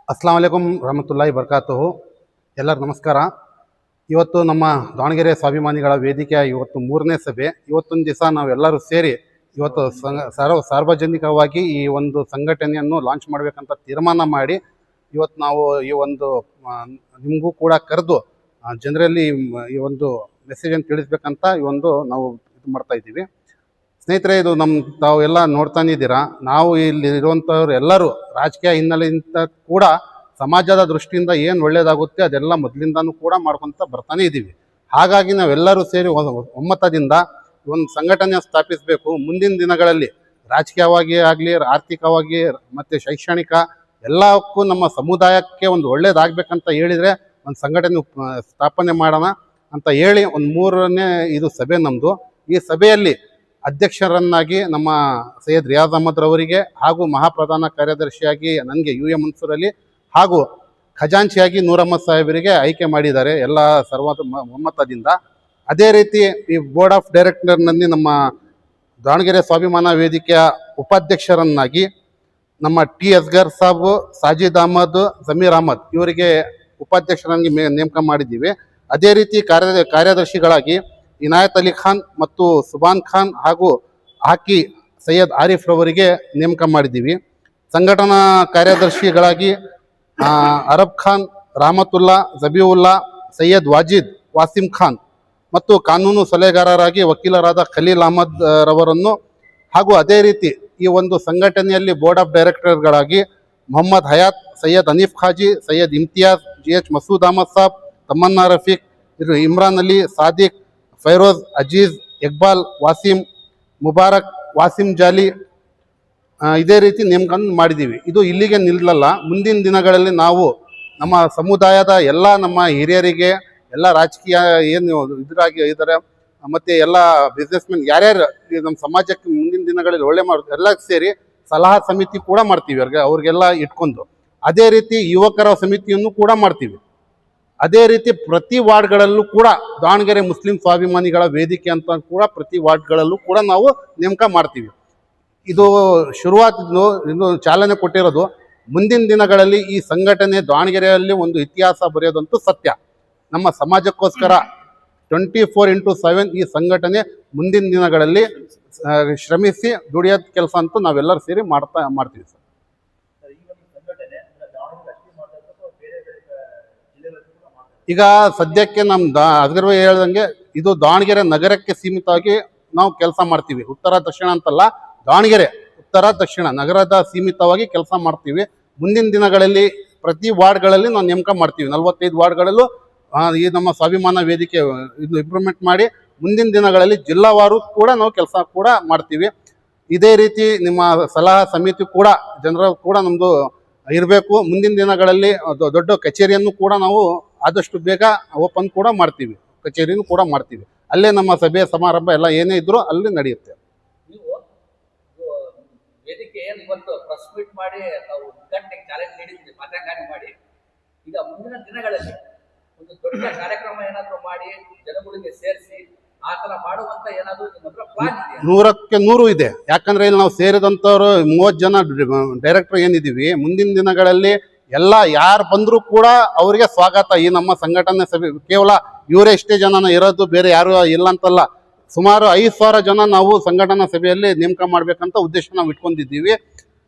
ಅಸ್ಲಾಂ ವಲೈಕುಂ ರಹಮತುಲ್ಲಾಹಿ ಬರ್ಕಾತುಹು. ಎಲ್ಲರಿಗೂ ನಮಸ್ಕಾರ. ಇವತ್ತು ನಮ್ಮ ದಾವಣಗೆರೆ ಸ್ವಾಭಿಮಾನಿಗಳ ವೇದಿಕೆಯ ಇವತ್ತು 3ನೇ ಸಭೆ. ಇವತ್ತೊಂದು ದಿವಸ ನಾವೆಲ್ಲರೂ ಸೇರಿ ಇವತ್ತು ಸಾರ್ವಜನಿಕವಾಗಿ ಈ ಒಂದು ಸಂಘಟನೆಯನ್ನು ಲಾಂಚ್ ಮಾಡಬೇಕಂತ ತೀರ್ಮಾನ ಮಾಡಿ ಇವತ್ತು ನಾವು ಈ ಒಂದು ನಿಮಗೂ ಕೂಡ ಕರೆದು ಜನರಲ್ಲಿ ಈ ಒಂದು ಮೆಸೇಜನ್ನು ತಿಳಿಸ್ಬೇಕಂತ ಈ ಒಂದು ನಾವು ಇದು ಮಾಡ್ತಾ ಇದ್ದೀವಿ. ಸ್ನೇಹಿತರೆ, ಇದು ತಾವೆಲ್ಲ ನೋಡ್ತಾನೆ ಇದ್ದೀರಾ. ನಾವು ಇಲ್ಲಿ ಇರುವಂಥವ್ರು ಎಲ್ಲರೂ ರಾಜಕೀಯ ಹಿನ್ನೆಲೆಯಿಂದ ಕೂಡ ಸಮಾಜದ ದೃಷ್ಟಿಯಿಂದ ಏನು ಒಳ್ಳೆಯದಾಗುತ್ತೆ ಅದೆಲ್ಲ ಮೊದಲಿಂದನೂ ಕೂಡ ಮಾಡ್ಕೊತ ಬರ್ತಾನೆ ಇದ್ದೀವಿ. ಹಾಗಾಗಿ ನಾವೆಲ್ಲರೂ ಸೇರಿ ಒಮ್ಮತದಿಂದ ಒಂದು ಸಂಘಟನೆ ಸ್ಥಾಪಿಸಬೇಕು. ಮುಂದಿನ ದಿನಗಳಲ್ಲಿ ರಾಜಕೀಯವಾಗಿ ಆಗಲಿ, ಆರ್ಥಿಕವಾಗಿ ಮತ್ತು ಶೈಕ್ಷಣಿಕ ಎಲ್ಲಕ್ಕೂ ನಮ್ಮ ಸಮುದಾಯಕ್ಕೆ ಒಂದು ಒಳ್ಳೇದಾಗಬೇಕಂತ ಹೇಳಿದರೆ ಒಂದು ಸಂಘಟನೆ ಸ್ಥಾಪನೆ ಮಾಡೋಣ ಅಂತ ಹೇಳಿ ಒಂದು 3ನೇ ಇದು ಸಭೆ ನಮ್ಮದು. ಈ ಸಭೆಯಲ್ಲಿ ಅಧ್ಯಕ್ಷರನ್ನಾಗಿ ನಮ್ಮ ಸೈಯದ್ ರಿಯಾಜ್ ಅಹಮದ್ ರವರಿಗೆ ಹಾಗೂ ಮಹಾಪ್ರಧಾನ ಕಾರ್ಯದರ್ಶಿಯಾಗಿ ನನಗೆ UA ಮನ್ಸೂರ್ ಅಲಿ ಹಾಗೂ ಖಜಾಂಚಿಯಾಗಿ ನೂರ್ ಅಹಮದ್ ಸಾಹೇಬರಿಗೆ ಆಯ್ಕೆ ಮಾಡಿದ್ದಾರೆ ಎಲ್ಲ ಒಮ್ಮತದಿಂದ. ಅದೇ ರೀತಿ ಈ ಬೋರ್ಡ್ ಆಫ್ ಡೈರೆಕ್ಟರ್ನಲ್ಲಿ ನಮ್ಮ ದಾವಣಗೆರೆ ಸ್ವಾಭಿಮಾನ ವೇದಿಕೆಯ ಉಪಾಧ್ಯಕ್ಷರನ್ನಾಗಿ ನಮ್ಮ ಟಿ ಅಸ್ಗರ್ ಸಾಬ್, ಸಾಜಿದ್ ಅಹಮದ್, ಜಮೀರ್ ಅಹಮದ್ ಇವರಿಗೆ ಉಪಾಧ್ಯಕ್ಷರಾಗಿ ನೇಮಕ ಮಾಡಿದ್ದೀವಿ. ಅದೇ ರೀತಿ ಕಾರ್ಯದರ್ಶಿಗಳಾಗಿ ಇನಾಯತ್ ಅಲಿ ಖಾನ್ ಮತ್ತು ಸುಬಾನ್ ಖಾನ್ ಹಾಗೂ ಹಾಕಿ ಸೈಯದ್ ಆರಿಫ್ ರವರಿಗೆ ನೇಮಕ ಮಾಡಿದ್ದೀವಿ. ಸಂಘಟನಾ ಕಾರ್ಯದರ್ಶಿಗಳಾಗಿ ಅರಬ್ ಖಾನ್, ರಾಮತುಲ್ಲಾ, ಜಬೀವುಲ್ಲಾ, ಸೈಯದ್ ವಾಜಿದ್, ವಾಸಿಂ ಖಾನ್ ಮತ್ತು ಕಾನೂನು ಸಲಹೆಗಾರರಾಗಿ ವಕೀಲರಾದ ಖಲೀಲ್ ಅಹಮದ್ ರವರನ್ನು ಹಾಗೂ ಅದೇ ರೀತಿ ಈ ಒಂದು ಸಂಘಟನೆಯಲ್ಲಿ ಬೋರ್ಡ್ ಆಫ್ ಡೈರೆಕ್ಟರ್ಗಳಾಗಿ ಮೊಹಮ್ಮದ್ ಹಯಾತ್, ಸೈಯದ್ ಹನೀಫ್ ಖಾಜಿ, ಸೈಯದ್ ಇಮ್ತಿಯಾಜ್, GH ಮಸೂದ್ ಅಹಮದ್ ಸಾಬ್, ತಮನ್ನಾ ರಫೀಕ್, ಇಮ್ರಾನ್ ಅಲಿ, ಸಾದಿಕ್, ಫೈರೋಜ್, ಅಜೀಜ್, ಇಕ್ಬಾಲ್, ವಾಸಿಂ, ಮುಬಾರಕ್, ವಾಸಿಂ ಜಾಲಿ ಇದೇ ರೀತಿ ನೇಮಕ ಮಾಡಿದ್ದೀವಿ. ಇದು ಇಲ್ಲಿಗೆ ನಿಲ್ಲಲ್ಲ. ಮುಂದಿನ ದಿನಗಳಲ್ಲಿ ನಾವು ನಮ್ಮ ಸಮುದಾಯದ ಎಲ್ಲ ನಮ್ಮ ಹಿರಿಯರಿಗೆ, ಎಲ್ಲ ರಾಜಕೀಯ ಏನು ಇದ್ದಾರೆ ಮತ್ತು ಎಲ್ಲ ಬಿಸ್ನೆಸ್ಮೆನ್ ಯಾರ್ಯಾರು ನಮ್ಮ ಸಮಾಜಕ್ಕೆ ಮುಂದಿನ ದಿನಗಳಲ್ಲಿ ಒಳ್ಳೆ ಮಾಡೋದು ಎಲ್ಲ ಸೇರಿ ಸಲಹಾ ಸಮಿತಿ ಕೂಡ ಮಾಡ್ತೀವಿ ಅವ್ರಿಗೆಲ್ಲ ಇಟ್ಕೊಂಡು. ಅದೇ ರೀತಿ ಯುವಕರ ಸಮಿತಿಯನ್ನು ಕೂಡ ಮಾಡ್ತೀವಿ. ಅದೇ ರೀತಿ ಪ್ರತಿ ವಾರ್ಡ್ಗಳಲ್ಲೂ ಕೂಡ ದಾವಣಗೆರೆ ಮುಸ್ಲಿಂ ಸ್ವಾಭಿಮಾನಿಗಳ ವೇದಿಕೆ ಅಂತ ಕೂಡ ಪ್ರತಿ ವಾರ್ಡ್ಗಳಲ್ಲೂ ಕೂಡ ನಾವು ನೇಮಕ ಮಾಡ್ತೀವಿ. ಇದು ಇನ್ನು ಚಾಲನೆ ಕೊಟ್ಟಿರೋದು. ಮುಂದಿನ ದಿನಗಳಲ್ಲಿ ಈ ಸಂಘಟನೆ ದಾವಣಗೆರೆಯಲ್ಲಿ ಒಂದು ಇತಿಹಾಸ ಬರೆಯೋದಂತೂ ಸತ್ಯ. ನಮ್ಮ ಸಮಾಜಕ್ಕೋಸ್ಕರ 24x7 ಈ ಸಂಘಟನೆ ಮುಂದಿನ ದಿನಗಳಲ್ಲಿ ಶ್ರಮಿಸಿ ದುಡಿಯೋದ ಕೆಲಸ ಅಂತೂ ನಾವೆಲ್ಲರೂ ಸೇರಿ ಮಾಡ್ತೀವಿ ಸರ್. ಈಗ ಸದ್ಯಕ್ಕೆ ನಮ್ಮ ಅದ್ಗರ್ವ ಹೇಳ್ದಂಗೆ ಇದು ದಾವಣಗೆರೆ ನಗರಕ್ಕೆ ಸೀಮಿತವಾಗಿ ನಾವು ಕೆಲಸ ಮಾಡ್ತೀವಿ. ಉತ್ತರ ದಕ್ಷಿಣ ಅಂತಲ್ಲ, ದಾವಣಗೆರೆ ಉತ್ತರ ದಕ್ಷಿಣ ನಗರದ ಸೀಮಿತವಾಗಿ ಕೆಲಸ ಮಾಡ್ತೀವಿ. ಮುಂದಿನ ದಿನಗಳಲ್ಲಿ ಪ್ರತಿ ವಾರ್ಡ್ಗಳಲ್ಲಿ ನಾವು ನೇಮಕ ಮಾಡ್ತೀವಿ. 45 ವಾರ್ಡ್ಗಳಲ್ಲೂ ಈ ನಮ್ಮ ಸ್ವಾಭಿಮಾನ ವೇದಿಕೆ ಇದು ಇಂಪ್ರೂವ್ಮೆಂಟ್ ಮಾಡಿ ಮುಂದಿನ ದಿನಗಳಲ್ಲಿ ಜಿಲ್ಲಾವಾರು ಕೂಡ ನಾವು ಕೆಲಸ ಕೂಡ ಮಾಡ್ತೀವಿ. ಇದೇ ರೀತಿ ನಿಮ್ಮ ಸಲಹಾ ಸಮಿತಿ ಕೂಡ ಜನರ ಕೂಡ ನಮ್ಮದು ಇರಬೇಕು. ಮುಂದಿನ ದಿನಗಳಲ್ಲಿ ದೊಡ್ಡ ಕಚೇರಿಯನ್ನು ಕೂಡ ನಾವು ಆದಷ್ಟು ಬೇಗ ಓಪನ್ ಕೂಡ ಮಾಡ್ತೀವಿ. ಕಚೇರಿನೂ ಕೂಡ ಮಾಡ್ತೀವಿ. ಅಲ್ಲೇ ನಮ್ಮ ಸಭೆ ಸಮಾರಂಭ ಎಲ್ಲ ಏನೇ ಇದ್ರೂ ಅಲ್ಲಿ ನಡೆಯುತ್ತೆ. ನೀವು ವೇದಿಕೆ ಇವತ್ತು ಪ್ರೆಸ್ ಮೀಟ್ ಮಾಡಿ ನಾವು ಉದ್ಘಾಟನೆಗೆ ಚಾಲೆಂಜ್ ನೀಡಿದ್ದೀವಿ, ಮಾತನಾಡಿ ಮಾಡಿ. ಈಗ ಮುಂದಿನ ದಿನಗಳಲ್ಲಿ ಒಂದು ದೊಡ್ಡ ಕಾರ್ಯಕ್ರಮ ಏನಾದರೂ ಮಾಡಿ ಜನಗಳಿಗೆ ಸೇರಿಸಿ ಆ ಥರ ಮಾಡುವಂತ ಏನಾದರೂ ನಿಮ್ಮ ಹತ್ರ ಪ್ಲಾನ್ ಇದೆ? 100ಕ್ಕೆ 100 ಇದೆ. ಯಾಕಂದ್ರೆ ಇಲ್ಲಿ ನಾವು ಸೇರಿದಂಥವ್ರು 30 ಜನ ಡೈರೆಕ್ಟರ್ ಏನಿದ್ದೀವಿ, ಮುಂದಿನ ದಿನಗಳಲ್ಲಿ ಎಲ್ಲ ಯಾರು ಬಂದರೂ ಕೂಡ ಅವರಿಗೆ ಸ್ವಾಗತ. ಈ ನಮ್ಮ ಸಂಘಟನೆ ಸಭೆ ಕೇವಲ ಇವರೇ ಇಷ್ಟೇ ಜನ ಇರೋದು, ಬೇರೆ ಯಾರು ಇಲ್ಲ ಅಂತಲ್ಲ. ಸುಮಾರು 5,000 ಜನ ನಾವು ಸಂಘಟನಾ ಸಭೆಯಲ್ಲಿ ನೇಮಕ ಮಾಡ್ಬೇಕಂತ ಉದ್ದೇಶ ನಾವು ಇಟ್ಕೊಂಡಿದ್ದೀವಿ.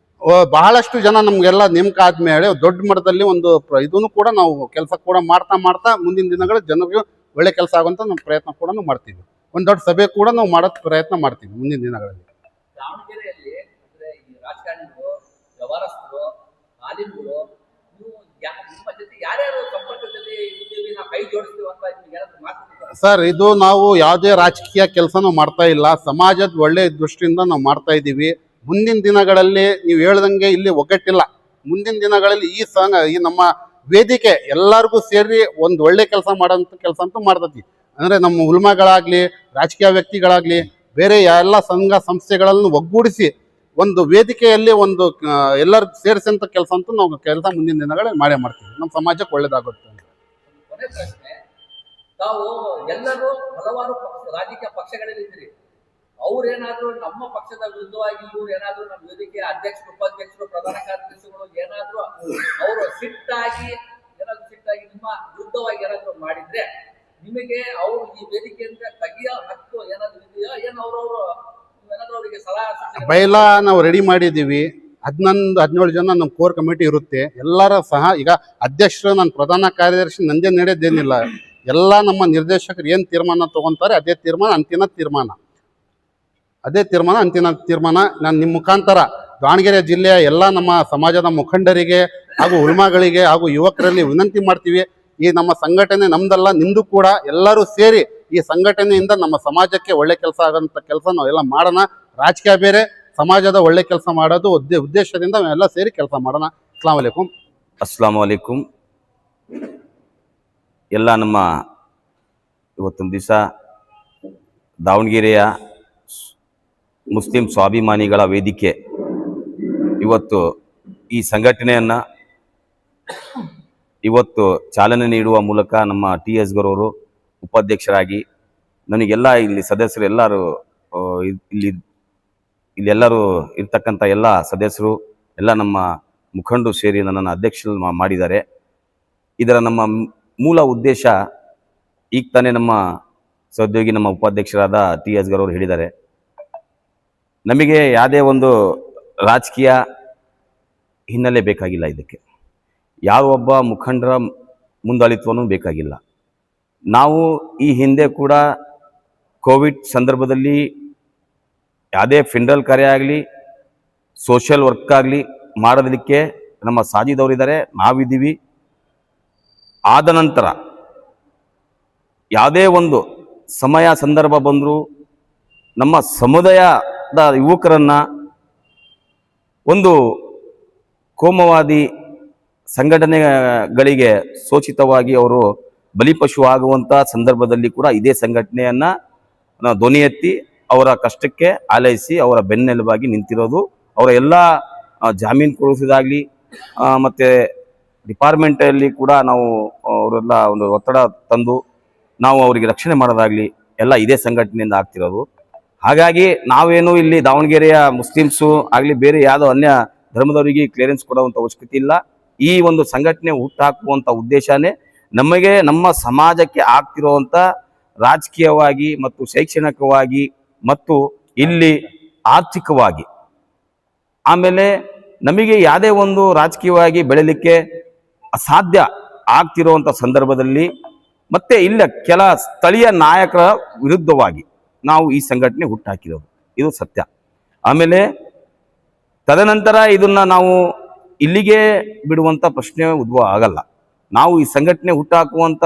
ಬಹಳಷ್ಟು ಜನ ನಮಗೆಲ್ಲ ನೇಮಕ ಆದ್ಮೇಲೆ ದೊಡ್ಡ ಮಟ್ಟದಲ್ಲಿ ಒಂದು ಇದನ್ನು ಕೂಡ ನಾವು ಕೆಲಸ ಕೂಡ ಮಾಡ್ತಾ ಮುಂದಿನ ದಿನಗಳ ಜನರಿಗೆ ಒಳ್ಳೆ ಕೆಲಸ ಆಗುವಂತ ನಮ್ಮ ಪ್ರಯತ್ನ ಕೂಡ ಮಾಡ್ತೀವಿ. ಒಂದು ದೊಡ್ಡ ಸಭೆ ಕೂಡ ನಾವು ಮಾಡೋದು ಪ್ರಯತ್ನ ಮಾಡ್ತೀವಿ ಮುಂದಿನ ದಿನಗಳಲ್ಲಿ. ದಾವಣಗೆರೆಯಲ್ಲಿ ಅಂದ್ರೆ ಈ ರಾಜಕಾರಣಿಗಳು, ವ್ಯವಹಾರಸ್ಥರು, ಆಲಿಮ್ಗಳು ನಿಮ್ಮ ಜೊತೆ ಯಾರ್ಯಾರು ಸಂಪರ್ಕದಲ್ಲಿ ಇದ್ದೀವಿ, ನಾವು ಕೈ ಜೋಡಿಸ್ತೀವಿ ಅಂತ ನಿಮ್ಗೆ ಯಾರಾದ್ರೂ ಮಾತಾಡ್ತಾರೆ ಸರ್? ಇದು ನಾವು ಯಾವುದೇ ರಾಜಕೀಯ ಕೆಲಸನೂ ಮಾಡ್ತಾ ಇಲ್ಲ. ಸಮಾಜದ ಒಳ್ಳೆ ದೃಷ್ಟಿಯಿಂದ ನಾವು ಮಾಡ್ತಾ ಇದ್ದೀವಿ. ಮುಂದಿನ ದಿನಗಳಲ್ಲಿ ನೀವು ಹೇಳ್ದಂಗೆ ಇಲ್ಲಿ ಒಗ್ಗಟ್ಟಿಲ್ಲ. ಮುಂದಿನ ದಿನಗಳಲ್ಲಿ ಈ ನಮ್ಮ ವೇದಿಕೆ ಎಲ್ಲರಿಗೂ ಸೇರಿ ಒಂದು ಒಳ್ಳೆ ಕೆಲಸ ಮಾಡೋಂಥ ಕೆಲಸ ಅಂತೂ ಮಾಡ್ತೈತಿ. ಅಂದರೆ ನಮ್ಮ ಉಲ್ಮಾಗಳಾಗಲಿ, ರಾಜಕೀಯ ವ್ಯಕ್ತಿಗಳಾಗಲಿ, ಬೇರೆ ಎಲ್ಲ ಸಂಘ ಸಂಸ್ಥೆಗಳನ್ನು ಒಗ್ಗೂಡಿಸಿ ಒಂದು ವೇದಿಕೆಯಲ್ಲಿ ಒಂದು ಎಲ್ಲರೂ ಸೇರಿಸಂತ ಕೆಲಸ ಅಂತೂ ನಾವು ಕೆಲಸ ಮುಂದಿನ ದಿನಗಳಲ್ಲಿ ಮಾಡೇ ಮಾಡ್ತೀವಿ. ನಮ್ಮ ಸಮಾಜಕ್ಕೆ ಒಳ್ಳೇದಾಗುತ್ತೆ. ಕೊನೆ ಪ್ರಶ್ನೆ, ತಾವು ಎಲ್ಲರೂ ಹಲವಾರು ರಾಜಕೀಯ ಪಕ್ಷಗಳಲ್ಲಿ ಇದ್ದೀರಿ. ಅವ್ರೇನಾದ್ರೂ ನಮ್ಮ ಪಕ್ಷದ ವಿರುದ್ಧವಾಗಿ ಇವ್ರು ಏನಾದ್ರೂ ನಮ್ಮ ವೇದಿಕೆ ಅಧ್ಯಕ್ಷರು ಉಪಾಧ್ಯಕ್ಷರು ಪ್ರಧಾನ ಕಾರ್ಯದರ್ಶಿಗಳು ಏನಾದ್ರೂ ಅವರು ಸಿಟ್ಟಾಗಿ ನಿಮ್ಮ ವಿರುದ್ಧವಾಗಿ ಏನಾದ್ರೂ ಮಾಡಿದ್ರೆ ನಿಮಗೆ ಅವ್ರು ಈ ವೇದಿಕೆಯಿಂದ ತೆಗಿಯೋ ಹಕ್ಕು ಏನಾದ್ರು ಇದೆಯಾ? ಏನು ಅವ್ರವ್ರು ಏನಾದ್ರೂ ಅವರಿಗೆ ಸಲಹೆ ಸೂಚನೆ ಬೈಲ ನಾವು ರೆಡಿ ಮಾಡಿದ್ದೀವಿ. 17 ಜನ ನಮ್ಮ ಕೋರ್ ಕಮಿಟಿ ಇರುತ್ತೆ. ಎಲ್ಲರ ಸಹ ಈಗ ಅಧ್ಯಕ್ಷರು, ನನ್ನ ಪ್ರಧಾನ ಕಾರ್ಯದರ್ಶಿ ನಂದೇ ನಡೆಯೋದೇನಿಲ್ಲ. ಎಲ್ಲ ನಮ್ಮ ನಿರ್ದೇಶಕರು ಏನು ತೀರ್ಮಾನ ತಗೊಂತಾರೆ ಅದೇ ತೀರ್ಮಾನ ಅಂತಿಮ ತೀರ್ಮಾನ. ನಾನು ನಿಮ್ಮ ಮುಖಾಂತರ ದಾವಣಗೆರೆ ಜಿಲ್ಲೆಯ ಎಲ್ಲ ನಮ್ಮ ಸಮಾಜದ ಮುಖಂಡರಿಗೆ ಹಾಗೂ ಉಳ್ಮಗಳಿಗೆ ಹಾಗೂ ಯುವಕರಲ್ಲಿ ವಿನಂತಿ ಮಾಡ್ತೀವಿ. ಈ ನಮ್ಮ ಸಂಘಟನೆ ನಮ್ದಲ್ಲ, ನಿಮ್ದು ಕೂಡ. ಎಲ್ಲರೂ ಸೇರಿ ಈ ಸಂಘಟನೆಯಿಂದ ನಮ್ಮ ಸಮಾಜಕ್ಕೆ ಒಳ್ಳೆ ಕೆಲಸ ಆಗೋಂಥ ಕೆಲಸ ನಾವೆಲ್ಲ ಮಾಡೋಣ. ರಾಜಕೀಯ ಬೇರೆ, ಸಮಾಜದ ಒಳ್ಳೆ ಕೆಲಸ ಮಾಡೋದು ಉದ್ದೇಶದಿಂದ ನಾವೆಲ್ಲ ಸೇರಿ ಕೆಲಸ ಮಾಡೋಣ. ಅಸ್ಲಾಂ ವಲೈಕುಂ. ಎಲ್ಲ ನಮ್ಮ ಇವತ್ತೊಂದು ದಿವಸ ದಾವಣಗೆರೆಯ ಮುಸ್ಲಿಂ ಸ್ವಾಭಿಮಾನಿಗಳ ವೇದಿಕೆ ಇವತ್ತು ಈ ಸಂಘಟನೆಯನ್ನು ಇವತ್ತು ಚಾಲನೆ ನೀಡುವ ಮೂಲಕ ನಮ್ಮ TS ಗೌರವರು ಉಪಾಧ್ಯಕ್ಷರಾಗಿ, ನನಗೆಲ್ಲ ಇಲ್ಲಿ ಸದಸ್ಯರು ಎಲ್ಲರೂ ಇಲ್ಲೆಲ್ಲರೂ ಇರ್ತಕ್ಕಂಥ ಎಲ್ಲ ಸದಸ್ಯರು ಎಲ್ಲ ನಮ್ಮ ಮುಖಂಡರು ಸೇರಿ ನನ್ನನ್ನು ಅಧ್ಯಕ್ಷರು ಮಾಡಿದ್ದಾರೆ. ಇದರ ನಮ್ಮ ಮೂಲ ಉದ್ದೇಶ ಈಗ ತಾನೇ ನಮ್ಮ ಸಹೋದ್ಯೋಗಿ ನಮ್ಮ ಉಪಾಧ್ಯಕ್ಷರಾದ TS ಗೌರವರು ಹೇಳಿದ್ದಾರೆ. ನಮಗೆ ಯಾವುದೇ ಒಂದು ರಾಜಕೀಯ ಹಿನ್ನೆಲೆ ಬೇಕಾಗಿಲ್ಲ. ಇದಕ್ಕೆ ಯಾವ ಒಬ್ಬ ಮುಖಂಡರ ಮುಂದಾಳಿತ್ವನೂ ಬೇಕಾಗಿಲ್ಲ. ನಾವು ಈ ಹಿಂದೆ ಕೂಡ ಕೋವಿಡ್ ಸಂದರ್ಭದಲ್ಲಿ ಯಾವುದೇ ಫಿನರಲ್ ಕಾರ್ಯ ಆಗಲಿ, ಸೋಷಿಯಲ್ ವರ್ಕ್ ಆಗಲಿ ಮಾಡೋದಕ್ಕೆ ನಮ್ಮ ಸಾಜಿದವರಿದ್ದಾರೆ, ನಾವಿದ್ದೀವಿ. ಆದ ನಂತರ ಯಾವುದೇ ಒಂದು ಸಮಯ ಸಂದರ್ಭ ಬಂದರೂ ನಮ್ಮ ಸಮುದಾಯದ ಯುವಕರನ್ನು ಒಂದು ಕೋಮವಾದಿ ಸಂಘಟನೆಗಳಿಗೆ ಸೂಚಿತವಾಗಿ ಅವರು ಬಲಿಪಶು ಆಗುವಂಥ ಸಂದರ್ಭದಲ್ಲಿ ಕೂಡ ಇದೇ ಸಂಘಟನೆಯನ್ನು ಧ್ವನಿ ಎತ್ತಿ ಅವರ ಕಷ್ಟಕ್ಕೆ ಆಲೈಸಿ ಅವರ ಬೆನ್ನೆಲುಬಾಗಿ ನಿಂತಿರೋದು. ಅವರ ಎಲ್ಲ ಜಾಮೀನು ಕೊಡಿಸೋದಾಗಲಿ ಮತ್ತು ಡಿಪಾರ್ಟ್ಮೆಂಟಲ್ಲಿ ಕೂಡ ನಾವು ಅವರೆಲ್ಲ ಒಂದು ಒತ್ತಡ ತಂದು ನಾವು ಅವರಿಗೆ ರಕ್ಷಣೆ ಮಾಡೋದಾಗಲಿ ಎಲ್ಲ ಇದೇ ಸಂಘಟನೆಯಿಂದ ಆಗ್ತಿರೋದು. ಹಾಗಾಗಿ ನಾವೇನು ಇಲ್ಲಿ ದಾವಣಗೆರೆಯ ಮುಸ್ಲಿಮ್ಸು ಆಗಲಿ ಬೇರೆ ಯಾವುದೋ ಅನ್ಯ ಧರ್ಮದವರಿಗೆ ಕ್ಲಿಯರೆನ್ಸ್ ಕೊಡುವಂಥ ಅವಶ್ಯಕತೆ ಇಲ್ಲ. ಈ ಒಂದು ಸಂಘಟನೆ ಹುಟ್ಟಾಕುವಂಥ ಉದ್ದೇಶನೇ ನಮಗೆ ನಮ್ಮ ಸಮಾಜಕ್ಕೆ ಆಗ್ತಿರುವಂಥ ರಾಜಕೀಯವಾಗಿ ಮತ್ತು ಶೈಕ್ಷಣಿಕವಾಗಿ ಮತ್ತು ಇಲ್ಲಿ ಆರ್ಥಿಕವಾಗಿ, ಆಮೇಲೆ ನಮಗೆ ಯಾವುದೇ ಒಂದು ರಾಜಕೀಯವಾಗಿ ಬೆಳೀಲಿಕ್ಕೆ ಅಸಾಧ್ಯ ಆಗ್ತಿರುವಂಥ ಸಂದರ್ಭದಲ್ಲಿ ಮತ್ತೆ ಇಲ್ಲ ಕೆಲ ಸ್ಥಳೀಯ ನಾಯಕರ ವಿರುದ್ಧವಾಗಿ ನಾವು ಈ ಸಂಘಟನೆ ಹುಟ್ಟಾಕಿರೋದು, ಇದು ಸತ್ಯ. ಆಮೇಲೆ ತದನಂತರ ಇದನ್ನು ನಾವು ಇಲ್ಲಿಗೆ ಬಿಡುವಂಥ ಪ್ರಶ್ನೆ ಉದ್ಭವ ಆಗಲ್ಲ. ನಾವು ಈ ಸಂಘಟನೆ ಹುಟ್ಟಾಕುವಂಥ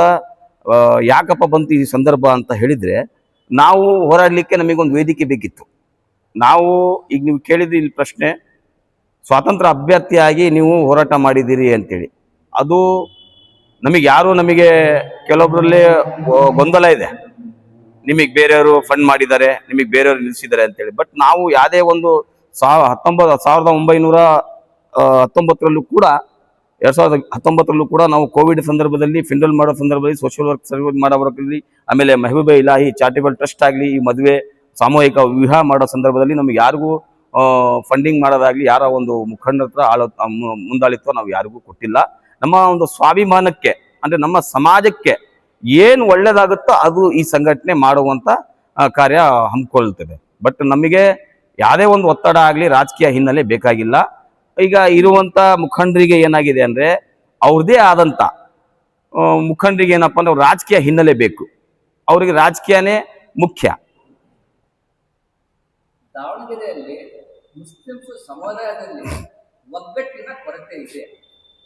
ಯಾಕಪ್ಪ ಬಂತು ಈ ಸಂದರ್ಭ ಅಂತ ಹೇಳಿದರೆ, ನಾವು ಹೋರಾಡಲಿಕ್ಕೆ ನಮಗೊಂದು ವೇದಿಕೆ ಬೇಕಿತ್ತು. ನಾವು ಈಗ ನೀವು ಕೇಳಿದ್ರಿ ಇಲ್ಲಿ ಪ್ರಶ್ನೆ, ಸ್ವಾತಂತ್ರ್ಯ ಅಭ್ಯರ್ಥಿಯಾಗಿ ನೀವು ಹೋರಾಟ ಮಾಡಿದ್ದೀರಿ ಅಂತೇಳಿ. ಅದು ನಮಗೆ ಕೆಲವೊಬ್ಬರಲ್ಲಿ ಗೊಂದಲ ಇದೆ, ನಿಮಗೆ ಬೇರೆಯವರು ಫಂಡ್ ಮಾಡಿದ್ದಾರೆ, ನಿಮಗೆ ಬೇರೆಯವರು ನಿಲ್ಲಿಸಿದ್ದಾರೆ ಅಂತೇಳಿ. ಬಟ್ ನಾವು ಯಾವುದೇ ಒಂದು 1919 ಕೂಡ 2019 ಕೂಡ ನಾವು ಕೋವಿಡ್ ಸಂದರ್ಭದಲ್ಲಿ ಫಿನರಲ್ ಮಾಡೋ ಸಂದರ್ಭದಲ್ಲಿ ಸೋಷಿಯಲ್ ವರ್ಕ್ ಸರ್ವಿಸ್ ಮಾಡೋ ವರ್ಕಲ್ಲಿ, ಆಮೇಲೆ ಮೆಹಬೂಬೆ ಇಲಾಹಿ ಚಾರಿಟೇಬಲ್ ಟ್ರಸ್ಟ್ ಆಗಲಿ, ಈ ಮದುವೆ ಸಾಮೂಹಿಕ ವಿವಾಹ ಮಾಡೋ ಸಂದರ್ಭದಲ್ಲಿ ನಮಗೆ ಯಾರಿಗೂ ಫಂಡಿಂಗ್ ಮಾಡೋದಾಗಲಿ ಯಾರ ಒಂದು ಮುಖಂಡರ ಹತ್ರ ಮುಂದಾಳಿತ್ವ ನಾವು ಯಾರಿಗೂ ಕೊಟ್ಟಿಲ್ಲ. ನಮ್ಮ ಒಂದು ಸ್ವಾಭಿಮಾನಕ್ಕೆ ಅಂದರೆ ನಮ್ಮ ಸಮಾಜಕ್ಕೆ ಏನು ಒಳ್ಳೇದಾಗುತ್ತೋ ಅದು ಈ ಸಂಘಟನೆ ಮಾಡುವಂಥ ಕಾರ್ಯ ಹಮ್ಮಿಕೊಳ್ತದೆ. ಬಟ್ ನಮಗೆ ಯಾವುದೇ ಒಂದು ಒತ್ತಡ ಆಗಲಿ ರಾಜಕೀಯ ಹಿನ್ನೆಲೆ ಬೇಕಾಗಿಲ್ಲ. ಈಗ ಇರುವಂಥ ಮುಖಂಡರಿಗೆ ಏನಾಗಿದೆ ಅಂದರೆ ಅವ್ರದ್ದೇ ಆದಂಥ ಮುಖಂಡರಿಗೆ ಏನಪ್ಪ ಅಂದ್ರೆ ರಾಜಕೀಯ ಹಿನ್ನೆಲೆ ಬೇಕು, ಅವರಿಗೆ ರಾಜಕೀಯನೇ ಮುಖ್ಯ. ದಾವಣಗೆರೆಯಲ್ಲಿ ಮುಸ್ಲಿಮ್ಸ್ ಸಮುದಾಯದಲ್ಲಿ ಒಗ್ಗಟ್ಟಿನ ಕೊರತೆ ಇದೆ.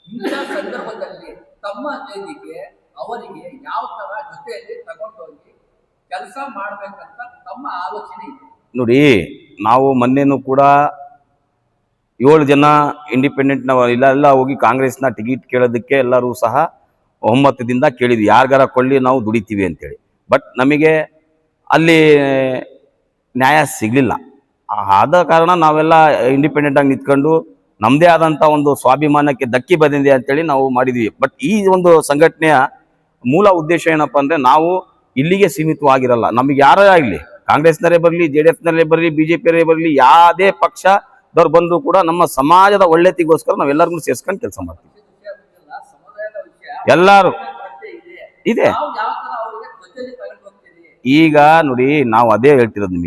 ಇಂಥ ಸಂದರ್ಭದಲ್ಲಿ ತಮ್ಮ ವೇದಿಕೆ ಅವರಿಗೆ ಯಾವ ತರ ಜೊತೆಯಲ್ಲಿ ತಗೊಂಡೋಗಿ ಕೆಲಸ ಮಾಡ್ಬೇಕಂತ ತಮ್ಮ ಆಲೋಚನೆ ಇದೆ? ನೋಡಿ, ನಾವು ಮೊನ್ನೆನೂ ಕೂಡ 7 ಜನ ಇಂಡಿಪೆಂಡೆಂಟ್ ಇಲ್ಲೆಲ್ಲ ಹೋಗಿ ಕಾಂಗ್ರೆಸ್ನ ಟಿಕೆಟ್ ಕೇಳೋದಕ್ಕೆ ಎಲ್ಲರೂ ಸಹ ಒಮ್ಮತದಿಂದ ಕೇಳಿದ್ವಿ, ಯಾರಿಗಾರ ಕೊಳ್ಳಿ ನಾವು ದುಡಿತೀವಿ ಅಂತೇಳಿ. ಬಟ್ ನಮಗೆ ಅಲ್ಲಿ ನ್ಯಾಯ ಸಿಗಲಿಲ್ಲ. ಆದ ಕಾರಣ ನಾವೆಲ್ಲ ಇಂಡಿಪೆಂಡೆಂಟಾಗಿ ನಿಂತ್ಕೊಂಡು ನಮ್ಮದೇ ಆದಂಥ ಒಂದು ಸ್ವಾಭಿಮಾನಕ್ಕೆ ಧಕ್ಕೆ ಬಂದಿದೆ ಅಂತೇಳಿ ನಾವು ಮಾಡಿದ್ವಿ. ಬಟ್ ಈ ಒಂದು ಸಂಘಟನೆಯ ಮೂಲ ಉದ್ದೇಶ ಏನಪ್ಪ ಅಂದರೆ ನಾವು ಇಲ್ಲಿಗೆ ಸೀಮಿತವಾಗಿರಲ್ಲ. ನಮಗೆ ಯಾರೇ ಆಗಲಿ, ಕಾಂಗ್ರೆಸ್ನವರೇ ಬರಲಿ, JDSನವರೇ ಬರಲಿ, BJಪಿಯವರೇ ಬರಲಿ, ಯಾವುದೇ ಪಕ್ಷದವ್ರು ಬಂದರೂ ಕೂಡ ನಮ್ಮ ಸಮಾಜದ ಒಳ್ಳೆತಿಗೋಸ್ಕರ ನಾವೆಲ್ಲರಿಗೂ ಸೇರಿಸ್ಕೊಂಡು ಕೆಲಸ ಮಾಡ್ತೀವಿ. ವಿಷಯ ಬಂದಿಲ್ಲ, ಸಮುದಾಯದ ವಿಷಯ ಎಲ್ಲರೂ ಕೊರತೆ ಇದೆ. ಇದೆ. ನಾವು ಯಾವ ತರ ಅವರಿಗೆ ಜೊತೆಲಿ ತಗೊಂಡು ಹೋಗ್ತೀವಿ. ಈಗ ನೋಡಿ, ನಾವು ಅದೇ ಹೇಳ್ತಿರೋದು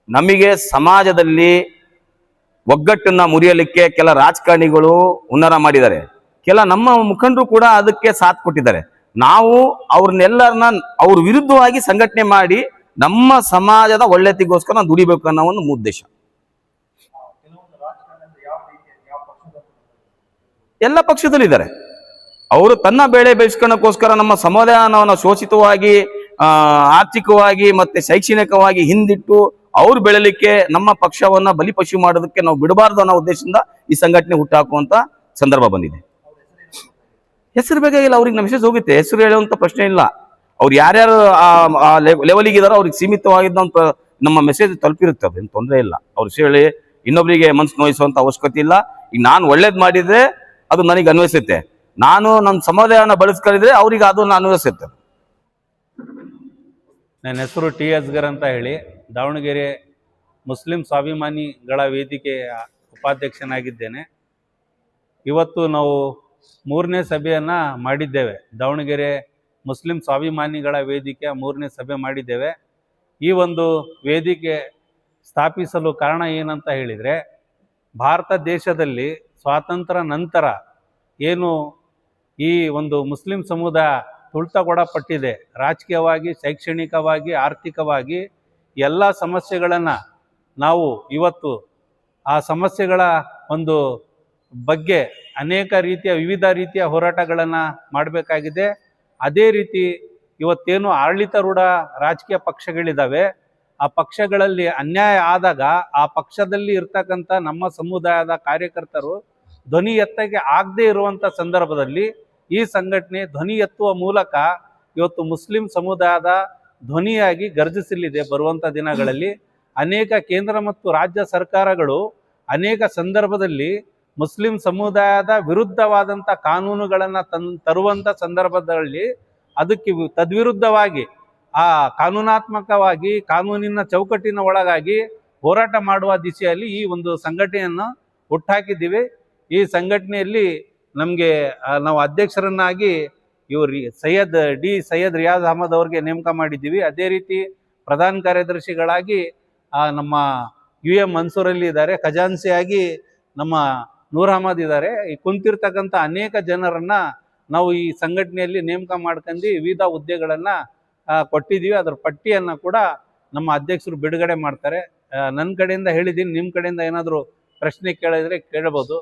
ನಮಗೆ ಸಮಾಜದಲ್ಲಿ ಒಗ್ಗಟ್ಟನ್ನ ಮುರಿಯಲಿಕ್ಕೆ ಕೆಲ ರಾಜಕಾರಣಿಗಳು ಹುನ್ನಾರ ಮಾಡಿದ್ದಾರೆ, ಕೆಲ ನಮ್ಮ ಮುಖಂಡರು ಕೂಡ ಅದಕ್ಕೆ ಸಾಥ್ ಕೊಟ್ಟಿದ್ದಾರೆ. ನಾವು ಅವ್ರನ್ನೆಲ್ಲರನ್ನ ಅವ್ರ ವಿರುದ್ಧವಾಗಿ ಸಂಘಟನೆ ಮಾಡಿ ನಮ್ಮ ಸಮಾಜದ ಒಳ್ಳೆತಿಗೋಸ್ಕರ ನಾವು ದುಡಿಬೇಕು ಅನ್ನೋ ಒಂದು ಉದ್ದೇಶ. ಎಲ್ಲ ಪಕ್ಷದಲ್ಲಿದ್ದಾರೆ. ಅವರು ತನ್ನ ಬೇಳೆ ಬೇಯಿಸ್ಕೊಳ್ಳೋಕ್ಕೋಸ್ಕರ ನಮ್ಮ ಸಮುದಾಯವನ್ನು ಶೋಷಿತವಾಗಿ, ಆರ್ಥಿಕವಾಗಿ ಮತ್ತೆ ಶೈಕ್ಷಣಿಕವಾಗಿ ಹಿಂದಿಟ್ಟು ಅವ್ರು ಬೆಳಲಿಕ್ಕೆ ನಮ್ಮ ಪಕ್ಷವನ್ನ ಬಲಿಪಶು ಮಾಡೋದಕ್ಕೆ ನಾವು ಬಿಡಬಾರ್ದು ಅನ್ನೋ ಉದ್ದೇಶದಿಂದ ಈ ಸಂಘಟನೆ ಹುಟ್ಟಾಕುವಂತ ಸಂದರ್ಭ ಬಂದಿದೆ. ಹೆಸರು ಬೇಕಾಗಿಲ್ಲ, ಅವ್ರಿಗೆ ಮೆಸೇಜ್ ಹೋಗುತ್ತೆ, ಹೆಸರು ಹೇಳುವಂತ ಪ್ರಶ್ನೆ ಇಲ್ಲ. ಅವ್ರು ಯಾರ್ಯಾರು ಆ ಲೆವೆಲಿಗೆ ಇದಾರೋ ಅವ್ರಿಗೆ ಸೀಮಿತವಾಗಿದ್ದಂತ ನಮ್ಮ ಮೆಸೇಜ್ ತಲುಪಿರುತ್ತೆ, ಅದೇನು ತೊಂದರೆ ಇಲ್ಲ. ಅವ್ರು ಹೇಳಿ ಇನ್ನೊಬ್ಬರಿಗೆ ಮನಸ್ಸು ನೋಯಿಸುವಂತ ಅವಶ್ಯಕತೆ ಇಲ್ಲ. ಈಗ ನಾನು ಒಳ್ಳೇದು ಮಾಡಿದ್ರೆ ಅದು ನನಗೆ ಅನ್ವಯಿಸುತ್ತೆ, ನಾನು ನನ್ನ ಸಮುದಾಯನ ಬಳಸ್ಕೊಂಡಿದ್ರೆ ಅವ್ರಿಗೆ ಅದು ಅನ್ವಯಿಸುತ್ತೆ. ನನ್ನ ಹೆಸರು ಟಿ ಅಸ್ಗರ್ ಅಂತ ಹೇಳಿ, ದಾವಣಗೆರೆ ಮುಸ್ಲಿಂ ಸ್ವಾಭಿಮಾನಿಗಳ ವೇದಿಕೆಯ ಉಪಾಧ್ಯಕ್ಷನಾಗಿದ್ದೇನೆ. ಇವತ್ತು ನಾವು 3ನೇ ಸಭೆಯನ್ನು ಮಾಡಿದ್ದೇವೆ. ದಾವಣಗೆರೆ ಮುಸ್ಲಿಂ ಸ್ವಾಭಿಮಾನಿಗಳ ವೇದಿಕೆಯ 3ನೇ ಸಭೆ ಮಾಡಿದ್ದೇವೆ. ಈ ಒಂದು ವೇದಿಕೆ ಸ್ಥಾಪಿಸಲು ಕಾರಣ ಏನಂತ ಹೇಳಿದರೆ, ಭಾರತ ದೇಶದಲ್ಲಿ ಸ್ವಾತಂತ್ರ್ಯ ನಂತರ ಏನು ಈ ಒಂದು ಮುಸ್ಲಿಂ ಸಮುದಾಯ ತುಳಿತಗೊಳಪಟ್ಟಿದೆ, ರಾಜಕೀಯವಾಗಿ, ಶೈಕ್ಷಣಿಕವಾಗಿ, ಆರ್ಥಿಕವಾಗಿ ಎಲ್ಲ ಸಮಸ್ಯೆಗಳನ್ನು ನಾವು ಇವತ್ತು ಆ ಸಮಸ್ಯೆಗಳ ಒಂದು ಬಗ್ಗೆ ಅನೇಕ ರೀತಿಯ ವಿವಿಧ ರೀತಿಯ ಹೋರಾಟಗಳನ್ನು ಮಾಡಬೇಕಾಗಿದೆ. ಅದೇ ರೀತಿ ಇವತ್ತೇನು ಆಡಳಿತಾರೂಢ ರಾಜಕೀಯ ಪಕ್ಷಗಳಿದ್ದಾವೆ, ಆ ಪಕ್ಷಗಳಲ್ಲಿ ಅನ್ಯಾಯ ಆದಾಗ ಆ ಪಕ್ಷದಲ್ಲಿ ಇರ್ತಕ್ಕಂಥ ನಮ್ಮ ಸಮುದಾಯದ ಕಾರ್ಯಕರ್ತರು ಧ್ವನಿ ಎತ್ತಕ್ಕೆ ಆಗದೇ ಇರುವಂಥ ಸಂದರ್ಭದಲ್ಲಿ ಈ ಸಂಘಟನೆ ಧ್ವನಿ ಎತ್ತುವ ಮೂಲಕ ಇವತ್ತು ಮುಸ್ಲಿಂ ಸಮುದಾಯದ ಧ್ವನಿಯಾಗಿ ಗರ್ಜಿಸಲಿದೆ. ಬರುವಂಥ ದಿನಗಳಲ್ಲಿ ಅನೇಕ ಕೇಂದ್ರ ಮತ್ತು ರಾಜ್ಯ ಸರ್ಕಾರಗಳು ಅನೇಕ ಸಂದರ್ಭದಲ್ಲಿ ಮುಸ್ಲಿಂ ಸಮುದಾಯದ ವಿರುದ್ಧವಾದಂಥ ಕಾನೂನುಗಳನ್ನು ತರುವಂಥ ಸಂದರ್ಭದಲ್ಲಿ ಅದಕ್ಕೆ ತದ್ವಿರುದ್ಧವಾಗಿ ಆ ಕಾನೂನಾತ್ಮಕವಾಗಿ ಕಾನೂನಿನ ಚೌಕಟ್ಟಿನ ಒಳಗಾಗಿ ಹೋರಾಟ ಮಾಡುವ ದಿಶೆಯಲ್ಲಿ ಈ ಒಂದು ಸಂಘಟನೆಯನ್ನು ಹುಟ್ಟಾಕಿದ್ದೀವಿ. ಈ ಸಂಘಟನೆಯಲ್ಲಿ ನಮಗೆ ನಾವು ಅಧ್ಯಕ್ಷರನ್ನಾಗಿ ಇವರು ಸೈಯದ್ ರಿಯಾಜ್ ಅಹಮದ್ ಅವ್ರಿಗೆ ನೇಮಕ ಮಾಡಿದ್ದೀವಿ. ಅದೇ ರೀತಿ ಪ್ರಧಾನ ಕಾರ್ಯದರ್ಶಿಗಳಾಗಿ ನಮ್ಮ UM ಮನ್ಸೂರಲ್ಲಿ ಇದ್ದಾರೆ, ಖಜಾನ್ಸಿಯಾಗಿ ನಮ್ಮ ನೂರ್ ಅಹಮದ್ ಇದ್ದಾರೆ. ಈ ಕುಂತಿರ್ತಕ್ಕಂಥ ಅನೇಕ ಜನರನ್ನು ನಾವು ಈ ಸಂಘಟನೆಯಲ್ಲಿ ನೇಮಕ ಮಾಡ್ಕೊಂಡು ವಿವಿಧ ಹುದ್ದೆಗಳನ್ನು ಕೊಟ್ಟಿದ್ದೀವಿ. ಅದರ ಪಟ್ಟಿಯನ್ನು ಕೂಡ ನಮ್ಮ ಅಧ್ಯಕ್ಷರು ಬಿಡುಗಡೆ ಮಾಡ್ತಾರೆ. ನನ್ನ ಕಡೆಯಿಂದ ಹೇಳಿದ್ದೀನಿ, ನಿಮ್ಮ ಕಡೆಯಿಂದ ಏನಾದರೂ ಪ್ರಶ್ನೆ ಕೇಳಿದ್ರೆ ಕೇಳಬಹುದು.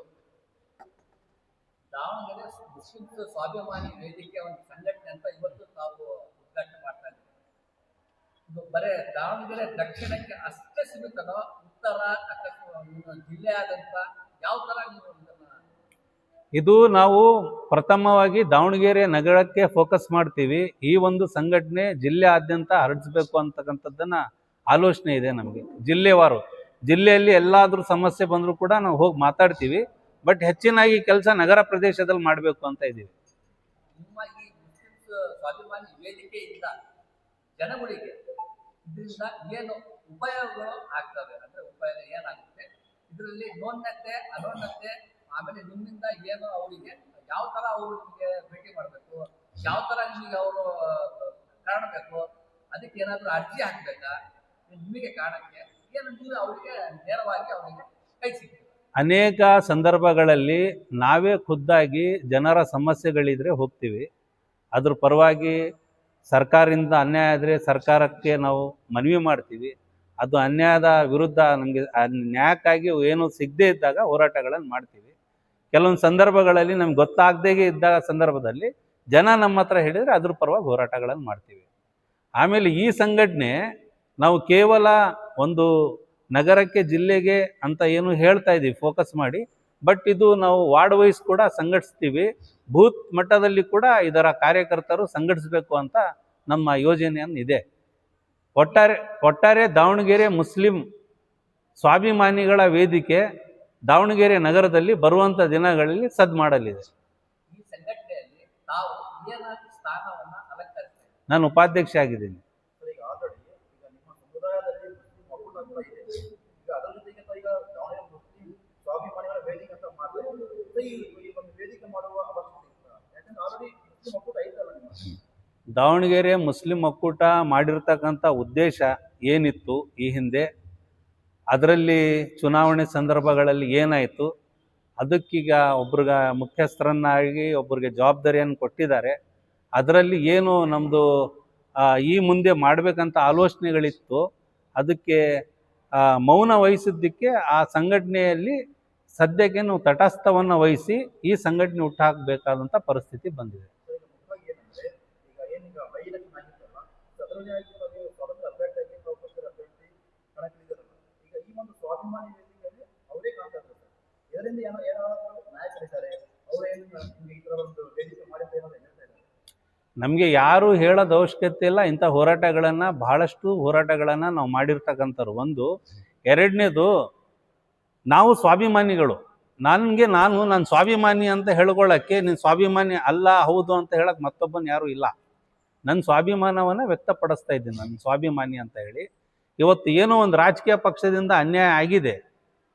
ದಾವಣಗೆರೆ ಮುಸ್ಲಿಂ ಸ್ವಾಭಿಮಾನಿ ವೇದಿಕೆ ಒಂದು ಸಂಘಟನೆ ಅಂತ ಇವತ್ತು ತಾವು ಉದ್ಘಾಟನೆ ಮಾಡ್ತಾ ಇದ್ದೀವಿ. ಇದು ಬರೇ ದಾವಣಗೆರೆ ದಕ್ಷಿಣಕ್ಕೆ ಅಷ್ಟೇ ಸೀಮಿತನೋ, ಉತ್ತರ ಜಿಲ್ಲೆಯಾದಂಥ ಯಾವ ತರ ನೀವು ಇದು ನಾವು ಪ್ರಥಮವಾಗಿ ದಾವಣಗೆರೆ ನಗರಕ್ಕೆ ಫೋಕಸ್ ಮಾಡ್ತೀವಿ. ಈ ಒಂದು ಸಂಘಟನೆ ಜಿಲ್ಲೆಯಾದ್ಯಂತ ಹರಡಿಸ್ಬೇಕು ಅಂತಕ್ಕಂಥದ್ದನ್ನ ಆಲೋಚನೆ ಇದೆ ನಮಗೆ. ಜಿಲ್ಲೆವಾರು ಜಿಲ್ಲೆಯಲ್ಲಿ ಎಲ್ಲಾದ್ರೂ ಸಮಸ್ಯೆ ಬಂದರೂ ಕೂಡ ನಾವು ಹೋಗಿ ಮಾತಾಡ್ತೀವಿ. ಬಟ್ ಹೆಚ್ಚಿನಾಗಿ ಕೆಲಸ ನಗರ ಪ್ರದೇಶದಲ್ಲಿ ಮಾಡಬೇಕು ಅಂತ ಇದ್ದೀವಿ. ನಿಮ್ಮ ಈ ಮುಸ್ಲಿಂ ಸ್ವಾಭಿಮಾನಿ ವೇದಿಕೆಯಿಂದ ಜನಗಳಿಗೆ ಇದರಿಂದ ಏನು ಉಪಯೋಗಗಳು ಆಗ್ತವೆ ಅಂದ್ರೆ ಉಪಯೋಗ ಏನಾಗುತ್ತೆ, ಇದರಲ್ಲಿ ನೋನ್ನತೆ ಅನೋನ್ನತೆ, ಆಮೇಲೆ ನಿಮ್ಮಿಂದ ಏನು ಅವರಿಗೆ ಯಾವ ತರ ಅವರು ನಿಮಗೆ ಭೇಟಿ ಮಾಡಬೇಕು, ಯಾವ ತರ ನಿಮಗೆ ಅವರು ಕಾಣಬೇಕು, ಅದಕ್ಕೆ ಏನಾದರೂ ಅರ್ಜಿ ಹಾಕ್ಬೇಕಾ, ನಿಮಗೆ ಕಾರಣಕ್ಕೆ ಏನು ನೀವು ಅವರಿಗೆ ನೇರವಾಗಿ ಅವರಿಗೆ ಕೈ ಸಿಗ್ತೀವಿ. ಅನೇಕ ಸಂದರ್ಭಗಳಲ್ಲಿ ನಾವೇ ಖುದ್ದಾಗಿ ಜನರ ಸಮಸ್ಯೆಗಳಿದ್ರೆ ಹೋಗ್ತೀವಿ. ಅದ್ರ ಪರವಾಗಿ ಸರ್ಕಾರದಿಂದ ಅನ್ಯಾಯ ಆದರೆ ಸರ್ಕಾರಕ್ಕೆ ನಾವು ಮನವಿ ಮಾಡ್ತೀವಿ. ಅದು ಅನ್ಯಾಯದ ವಿರುದ್ಧ ನಮಗೆ ನ್ಯಾಯಕ್ಕಾಗಿ ಏನು ಸಿಗದೇ ಇದ್ದಾಗ ಹೋರಾಟಗಳನ್ನು ಮಾಡ್ತೀವಿ. ಕೆಲವೊಂದು ಸಂದರ್ಭಗಳಲ್ಲಿ ನಮ್ಗೆ ಗೊತ್ತಾಗದೇ ಇದ್ದಾಗ ಸಂದರ್ಭದಲ್ಲಿ ಜನ ನಮ್ಮ ಹತ್ರ ಹೇಳಿದರೆ ಅದ್ರ ಪರವಾಗಿ ಹೋರಾಟಗಳನ್ನು ಮಾಡ್ತೀವಿ. ಆಮೇಲೆ ಈ ಸಂಘಟನೆ ನಾವು ಕೇವಲ ಒಂದು ನಗರಕ್ಕೆ ಜಿಲ್ಲೆಗೆ ಅಂತ ಏನು ಹೇಳ್ತಾ ಇದ್ದೀವಿ ಫೋಕಸ್ ಮಾಡಿ, ಬಟ್ ಇದು ನಾವು ವಾರ್ಡ್ ವೈಸ್ ಕೂಡ ಸಂಘಟಿಸ್ತೀವಿ. ಬೂತ್ ಮಟ್ಟದಲ್ಲಿ ಕೂಡ ಇದರ ಕಾರ್ಯಕರ್ತರು ಸಂಘಟಿಸಬೇಕು ಅಂತ ನಮ್ಮ ಯೋಜನೆಯನ್ನಿದೆ. ಒಟ್ಟಾರೆ ದಾವಣಗೆರೆ ಮುಸ್ಲಿಂ ಸ್ವಾಭಿಮಾನಿಗಳ ವೇದಿಕೆ ದಾವಣಗೆರೆ ನಗರದಲ್ಲಿ ಬರುವಂಥ ದಿನಗಳಲ್ಲಿ ಮಾಡಲಿದೆ. ಈ ಸಂಘಟನೆಯಲ್ಲಿ ನಾವು ಏನಾದರೂ ಸ್ಥಾನವನ್ನು ಅಲಂಕರಿಸ್ತೇವೆ. ನಾನು ಉಪಾಧ್ಯಕ್ಷ ಆಗಿದ್ದೀನಿ. ಈಗ ಆಲ್ರೆಡಿ ಈಗ ನಿಮ್ಮ ಸಮುದಾಯ ಮತ್ತೆ ಈ ಒಂದು ವೇದಿಕೆ ಮಾಡುವ ಅವಶ್ಯಕತೆ ಇಲ್ಲ? ಯಾಕಂದ್ರೆ ಆಲ್ರೆಡಿ ಮುಸ್ಲಿಂ ಒಕ್ಕೂಟ ಐತಲ್ಲ ನಿಮ್ಮ. ದಾವಣಗೆರೆ ಮುಸ್ಲಿಂ ಒಕ್ಕೂಟ ಮಾಡಿರ್ತಕ್ಕಂಥ ಉದ್ದೇಶ ಏನಿತ್ತು ಈ ಹಿಂದೆ, ಅದರಲ್ಲಿ ಚುನಾವಣೆ ಸಂದರ್ಭಗಳಲ್ಲಿ ಏನಾಯಿತು, ಅದಕ್ಕೀಗ ಒಬ್ರಿಗೆ ಮುಖ್ಯಸ್ಥರನ್ನಾಗಿ ಒಬ್ಬರಿಗೆ ಜವಾಬ್ದಾರಿಯನ್ನು ಕೊಟ್ಟಿದ್ದಾರೆ. ಅದರಲ್ಲಿ ಏನು ನಮ್ಮದು ಈ ಮುಂದೆ ಮಾಡಬೇಕಂತ ಆಲೋಚನೆಗಳಿತ್ತು, ಅದಕ್ಕೆ ಮೌನ ವಹಿಸಿದ್ದಕ್ಕೆ ಆ ಸಂಘಟನೆಯಲ್ಲಿ ಸದ್ಯಕ್ಕೆ ನಾವು ತಟಸ್ಥವನ್ನು ವಹಿಸಿ ಈ ಸಂಘಟನೆ ಹುಟ್ಟಾಕಬೇಕಾದಂಥ ಪರಿಸ್ಥಿತಿ ಬಂದಿದೆ. ಮುಖ್ಯವಾಗಿ ಏನಂದ್ರೆ ಈಗ ಏನೀಗ ಬೈ ಎಲೆಕ್ಷನ್ ಆಗಿತ್ತಲ್ಲ, ಅದರಲ್ಲಿ ನೀವು ಸ್ವತಂತ್ರ ಅಭ್ಯರ್ಥಿಯಾಗಿ ನಾವು ಪಕ್ಷದ ಅಭ್ಯರ್ಥಿ ಕಣಕ್ಕಿಳಿದಿರಲ್ಲ. ಈಗ ಈ ಒಂದು ಸ್ವಾಭಿಮಾನಿ ವೇದಿಕೆಯಲ್ಲಿ ಅವರೇ ಕಾಣ್ತಾ ಇದ್ದಾರೆ ಸರ್. ಇದರಿಂದ ಏನಾದರೂ ನಾಯಕರಿದ್ದಾರೆ, ಅವರೇನು ನಿಮಗೆ ಈ ಥರ ಒಂದು ವೇದಿಕೆ ಮಾಡಿದ್ರೆ ಏನಾದ್ರು ಹೇಳ್ತಾ ಇದ್ದಾರೆ? ನಮಗೆ ಯಾರು ಹೇಳೋದು ಅವಶ್ಯಕತೆ ಇಲ್ಲ. ಇಂಥ ಹೋರಾಟಗಳನ್ನು ಬಹಳಷ್ಟು ಹೋರಾಟಗಳನ್ನು ನಾವು ಮಾಡಿರ್ತಕ್ಕಂಥವ್ರು. ಒಂದು, ಎರಡನೇದು, ನಾವು ಸ್ವಾಭಿಮಾನಿಗಳು. ನಾನು ಸ್ವಾಭಿಮಾನಿ ಅಂತ ಹೇಳ್ಕೊಳ್ಳೋಕ್ಕೆ, ನೀನು ಸ್ವಾಭಿಮಾನಿ ಅಲ್ಲ ಹೌದು ಅಂತ ಹೇಳಕ್ಕೆ ಮತ್ತೊಬ್ಬನ ಯಾರೂ ಇಲ್ಲ. ನನ್ನ ಸ್ವಾಭಿಮಾನವನ್ನು ವ್ಯಕ್ತಪಡಿಸ್ತಾ ಇದ್ದೀನಿ, ನನ್ನ ಸ್ವಾಭಿಮಾನಿ ಅಂತ ಹೇಳಿ. ಇವತ್ತು ಏನೋ ಒಂದು ರಾಜಕೀಯ ಪಕ್ಷದಿಂದ ಅನ್ಯಾಯ ಆಗಿದೆ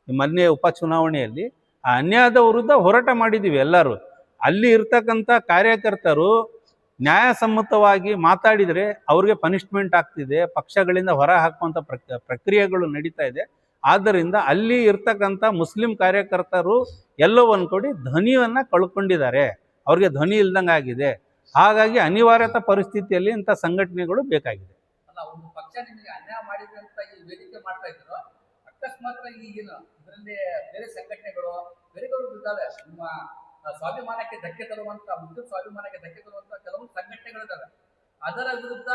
ಮೊನ್ನೆ ಉಪಚುನಾವಣೆಯಲ್ಲಿ, ಆ ಅನ್ಯಾಯದ ವಿರುದ್ಧ ಹೋರಾಟ ಮಾಡಿದ್ದೀವಿ ಎಲ್ಲರೂ. ಅಲ್ಲಿ ಇರ್ತಕ್ಕಂಥ ಕಾರ್ಯಕರ್ತರು ನ್ಯಾಯಸಮ್ಮತವಾಗಿ ಮಾತಾಡಿದರೆ ಅವ್ರಿಗೆ ಪನಿಷ್ಮೆಂಟ್ ಆಗ್ತಿದೆ, ಪಕ್ಷಗಳಿಂದ ಹೊರ ಹಾಕುವಂಥ ಪ್ರಕ್ರಿಯೆಗಳು ನಡೀತಾ ಇದೆ. ಆದ್ದರಿಂದ ಅಲ್ಲಿ ಇರ್ತಕ್ಕಂಥ ಮುಸ್ಲಿಂ ಕಾರ್ಯಕರ್ತರು ಎಲ್ಲೋ ಒಂದು ಕಡೆ ಧ್ವನಿಯನ್ನು ಕಳ್ಕೊಂಡಿದ್ದಾರೆ, ಅವ್ರಿಗೆ ಧ್ವನಿ ಇಲ್ದಂಗೆ ಆಗಿದೆ. ಹಾಗಾಗಿ ಅನಿವಾರ್ಯತೆ ಪರಿಸ್ಥಿತಿಯಲ್ಲಿ ಇಂಥ ಸಂಘಟನೆಗಳು ಬೇಕಾಗಿದೆ. ಅಲ್ಲ, ಒಂದು ಪಕ್ಷ ನಿಮಗೆ ಅನ್ಯಾಯ ಮಾಡಿದೆ ಅಂತ ಈ ವೇದಿಕೆ ಮಾಡ್ತಾ ಇದ್ರು, ಅಕಸ್ಮಾತ್ ಈಗಿನ ಇದರಲ್ಲಿ ಬೇರೆ ಸಂಘಟನೆಗಳು ಬೇರೆಗಳು ಇದ್ದಾವೆ, ನಿಮ್ಮ ಸ್ವಾಭಿಮಾನಕ್ಕೆ ಧಕ್ಕೆ ತರುವಂತ, ಮುಸ್ಲಿಂ ಸ್ವಾಭಿಮಾನಕ್ಕೆ ಧಕ್ಕೆ ತರುವಂತ ಕೆಲವೊಂದು ಸಂಘಟನೆಗಳಿದ್ದಾವೆ. ಅದರ ವಿರುದ್ಧ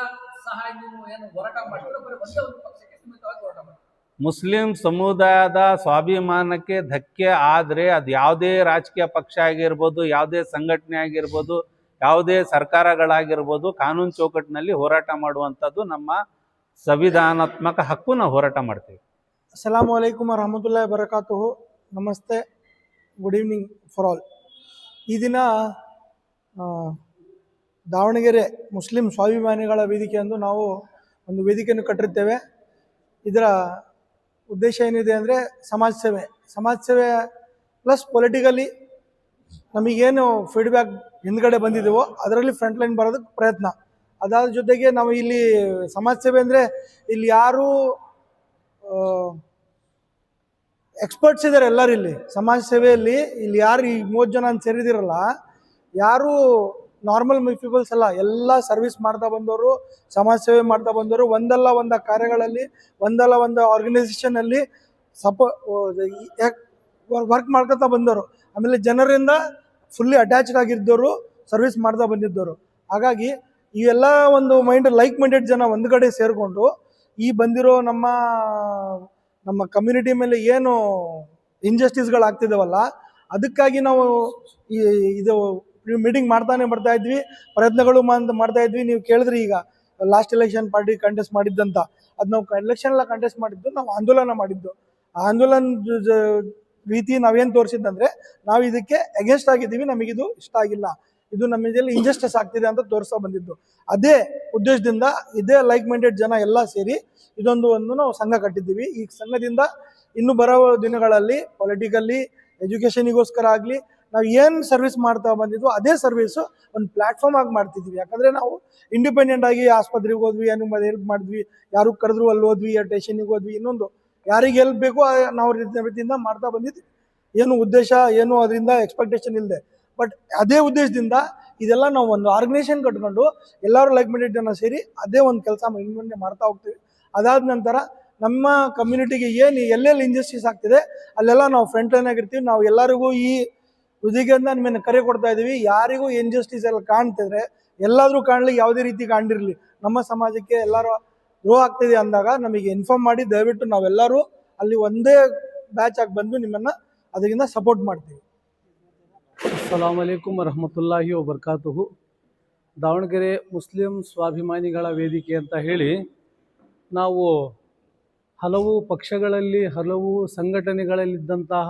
ಸಹ ನೀವು ಏನು ಹೋರಾಟ ಮಾಡಿದ್ರೆ ಬರೀ ಒಂದೇ ಒಂದು ಪಕ್ಷಕ್ಕೆ ಸೀಮಿತವಾಗಿ ಹೋರಾಟ ಮಾಡಿ. ಮುಸ್ಲಿಂ ಸಮುದಾಯದ ಸ್ವಾಭಿಮಾನಕ್ಕೆ ಧಕ್ಕೆ ಆದರೆ ಅದು ಯಾವುದೇ ರಾಜಕೀಯ ಪಕ್ಷ ಆಗಿರ್ಬೋದು, ಯಾವುದೇ ಸಂಘಟನೆ ಆಗಿರ್ಬೋದು, ಯಾವುದೇ ಸರ್ಕಾರಗಳಾಗಿರ್ಬೋದು, ಕಾನೂನು ಚೌಕಟ್ಟಿನಲ್ಲಿ ಹೋರಾಟ ಮಾಡುವಂಥದ್ದು ನಮ್ಮ ಸಂವಿಧಾನಾತ್ಮಕ ಹಕ್ಕು. ನಾವು ಹೋರಾಟ ಮಾಡ್ತೀವಿ. ಅಸ್ಸಲಾಮು ಅಲೈಕುಮ್ ವರಹಮತುಲ್ಲಾಹಿ ವಬರಕಾತುಹು. ನಮಸ್ತೆ, ಗುಡ್ ಈವ್ನಿಂಗ್ ಫಾರ್ ಆಲ್. ಈ ದಿನ ದಾವಣಗೆರೆ ಮುಸ್ಲಿಂ ಸ್ವಾಭಿಮಾನಿಗಳ ವೇದಿಕೆ ಎಂದು ನಾವು ಒಂದು ವೇದಿಕೆಯನ್ನು ಕಟ್ಟಿರ್ತೇವೆ. ಇದರ ಉದ್ದೇಶ ಏನಿದೆ ಅಂದರೆ ಸಮಾಜ ಸೇವೆ ಪ್ಲಸ್ ಪೊಲಿಟಿಕಲಿ ನಮಗೇನು ಫೀಡ್ಬ್ಯಾಕ್ ಹಿಂದ್ಗಡೆ ಬಂದಿದೆವೋ ಅದರಲ್ಲಿ ಫ್ರಂಟ್ ಲೈನ್ ಬರೋದಕ್ಕೆ ಪ್ರಯತ್ನ. ಅದಾದ ಜೊತೆಗೆ ನಾವು ಇಲ್ಲಿ ಸಮಾಜ ಸೇವೆ ಅಂದರೆ ಇಲ್ಲಿ ಯಾರು ಎಕ್ಸ್ಪರ್ಟ್ಸ್ ಇದ್ದಾರೆ ಎಲ್ಲರೂ ಇಲ್ಲಿ ಸಮಾಜ ಸೇವೆಯಲ್ಲಿ. ಇಲ್ಲಿ ಯಾರು ಈ 30 ಜನ ಅಂತ ಸೇರಿದಿರಲ್ಲ, ಯಾರು ನಾರ್ಮಲ್ ಪೀಪಲ್ಸ್ ಅಲ್ಲ, ಎಲ್ಲ ಸರ್ವಿಸ್ ಮಾಡ್ತಾ ಬಂದವರು, ಸಮಾಜ ಸೇವೆ ಮಾಡ್ತಾ ಬಂದವರು, ಒಂದಲ್ಲ ಒಂದು ಕಾರ್ಯಗಳಲ್ಲಿ, ಒಂದಲ್ಲ ಒಂದು ಆರ್ಗನೈಸೇಷನಲ್ಲಿ ವರ್ಕ್ ಮಾಡ್ಕೊತಾ ಬಂದವರು. ಆಮೇಲೆ ಜನರಿಂದ ಫುಲ್ಲಿ ಅಟ್ಯಾಚ್ಡ್ ಆಗಿದ್ದವರು, ಸರ್ವಿಸ್ ಮಾಡ್ತಾ ಬಂದಿದ್ದವರು. ಹಾಗಾಗಿ ಇವೆಲ್ಲ ಒಂದು ಲೈಕ್ ಮೈಂಡೆಡ್ ಜನ ಒಂದು ಕಡೆ ಸೇರಿಕೊಂಡು ಈ ಬಂದಿರೋ ನಮ್ಮ ಕಮ್ಯುನಿಟಿ ಮೇಲೆ ಏನು ಇಂಜಸ್ಟಿಸ್ಗಳಾಗ್ತಿದ್ದಾವಲ್ಲ, ಅದಕ್ಕಾಗಿ ನಾವು ಇದು ಮೀಟಿಂಗ್ ಮಾಡ್ತಾನೆ ಬರ್ತಾ ಇದ್ವಿ, ಪ್ರಯತ್ನಗಳು ಮಾಡ್ತಾ ಇದ್ವಿ. ನೀವು ಕೇಳಿದ್ರಿ ಈಗ ಲಾಸ್ಟ್ ಎಲೆಕ್ಷನ್ ಪಾರ್ಟಿ ಕಂಟೆಸ್ಟ್ ಮಾಡಿದ್ದಂತ, ಅದು ನಾವು ಎಲೆಕ್ಷನ್ ಎಲ್ಲ ಕಂಟೆಸ್ಟ್ ಮಾಡಿದ್ದು, ನಾವು ಆಂದೋಲನ ಮಾಡಿದ್ದು. ಆ ಆಂದೋಲನ ರೀತಿ ನಾವೇನು ತೋರಿಸಿದ್ದಂದ್ರೆ, ನಾವು ಇದಕ್ಕೆ ಅಗೇನ್ಸ್ಟ್ ಆಗಿದ್ದೀವಿ, ನಮಗಿದು ಇಷ್ಟ ಆಗಿಲ್ಲ, ಇದು ನಮ್ಮಲ್ಲಿ ಇಂಜಸ್ಟಿಸ್ ಆಗ್ತಿದೆ ಅಂತ ತೋರಿಸ್ತಾ ಬಂದಿದ್ದು. ಅದೇ ಉದ್ದೇಶದಿಂದ ಇದೇ ಲೈಕ್ ಮೈಂಡೆಡ್ ಜನ ಎಲ್ಲ ಸೇರಿ ಇದೊಂದು ನಾವು ಸಂಘ ಕಟ್ಟಿದ್ದೀವಿ. ಈ ಸಂಘದಿಂದ ಇನ್ನು ಬರೋ ದಿನಗಳಲ್ಲಿ ಪೊಲಿಟಿಕಲ್ಲಿ, ಎಜುಕೇಷನಿಗೋಸ್ಕರ ಆಗಲಿ, ನಾವು ಏನು ಸರ್ವಿಸ್ ಮಾಡ್ತಾ ಬಂದಿದ್ವು ಅದೇ ಸರ್ವಿಸು ಒಂದು ಪ್ಲ್ಯಾಟ್ಫಾರ್ಮ್ ಆಗಿ ಮಾಡ್ತಿದ್ವಿ. ಯಾಕಂದರೆ ನಾವು ಇಂಡಿಪೆಂಡೆಂಟ್ ಆಗಿ ಆಸ್ಪತ್ರೆಗೆ ಹೋದ್ವಿ, ಏನು ಹೆಲ್ಪ್ ಮಾಡಿದ್ವಿ, ಯಾರು ಕರೆದ್ರು ಅಲ್ಲಿ ಹೋದ್ವಿ, ಸ್ಟೇಷನಿಗೆ ಹೋದ್ವಿ, ಇನ್ನೊಂದು ಯಾರಿಗೆ ಹೆಲ್ಪ್ ಬೇಕೋ ನಾವು ರೀತಿಯಿಂದ ಮಾಡ್ತಾ ಬಂದಿದ್ವಿ. ಏನು ಉದ್ದೇಶ, ಏನು ಅದರಿಂದ ಎಕ್ಸ್ಪೆಕ್ಟೇಷನ್ ಇಲ್ಲದೆ, ಬಟ್ ಅದೇ ಉದ್ದೇಶದಿಂದ ಇದೆಲ್ಲ ನಾವು ಒಂದು ಆರ್ಗನೈಸೇಷನ್ ಕಟ್ಕೊಂಡು ಎಲ್ಲರೂ ಲೈಕ್ ಮೈಂಡೆಡ್ ಜನ ಸೇರಿ ಅದೇ ಒಂದು ಕೆಲಸ ಮುಂದೆ ಮಾಡ್ತಾ ಹೋಗ್ತೀವಿ. ಅದಾದ ನಂತರ ನಮ್ಮ ಕಮ್ಯುನಿಟಿಗೆ ಏನು ಎಲ್ಲೆಲ್ಲಿ ಇಂಜಸ್ಟಿಸ್ ಆಗ್ತಿದೆ ಅಲ್ಲೆಲ್ಲ ನಾವು ಫ್ರಂಟ್ ಲೈನ್ ಆಗಿರ್ತೀವಿ. ನಾವು ಎಲ್ಲರಿಗೂ ಈ ಉದಿಗೆಯಿಂದ ನಿಮ್ಮನ್ನು ಕರೆ ಕೊಡ್ತಾ ಇದ್ದೀವಿ. ಯಾರಿಗೂ ಇಂಜಸ್ಟಿಸ್ ಎಲ್ಲ ಕಾಣ್ತಿದ್ರೆ ಎಲ್ಲಾದರೂ ಕಾಣಲಿ, ಯಾವುದೇ ರೀತಿ ಕಾಣಿರಲಿ, ನಮ್ಮ ಸಮಾಜಕ್ಕೆ ಎಲ್ಲರೂ ರೋ ಆಗ್ತಿದೆ ಅಂದಾಗ ನಮಗೆ ಇನ್ಫಾರ್ಮ್ ಮಾಡಿ, ದಯವಿಟ್ಟು ನಾವೆಲ್ಲರೂ ಅಲ್ಲಿ ಒಂದೇ ಬ್ಯಾಚ್ ಆಗಿ ಬಂದು ನಿಮ್ಮನ್ನು ಅದರಿಂದ ಸಪೋರ್ಟ್ ಮಾಡ್ತೀವಿ. ಅಸ್ಸಲಾಮು ಅಲೈಕುಮ್ ವರಹಮತುಲ್ಲಾಹಿ ವಬರ್ಕಾತುಹು. ದಾವಣಗೆರೆ ಮುಸ್ಲಿಂ ಸ್ವಾಭಿಮಾನಿಗಳ ವೇದಿಕೆ ಅಂತ ಹೇಳಿ ನಾವು ಹಲವು ಪಕ್ಷಗಳಲ್ಲಿ, ಹಲವು ಸಂಘಟನೆಗಳಲ್ಲಿದ್ದಂತಹ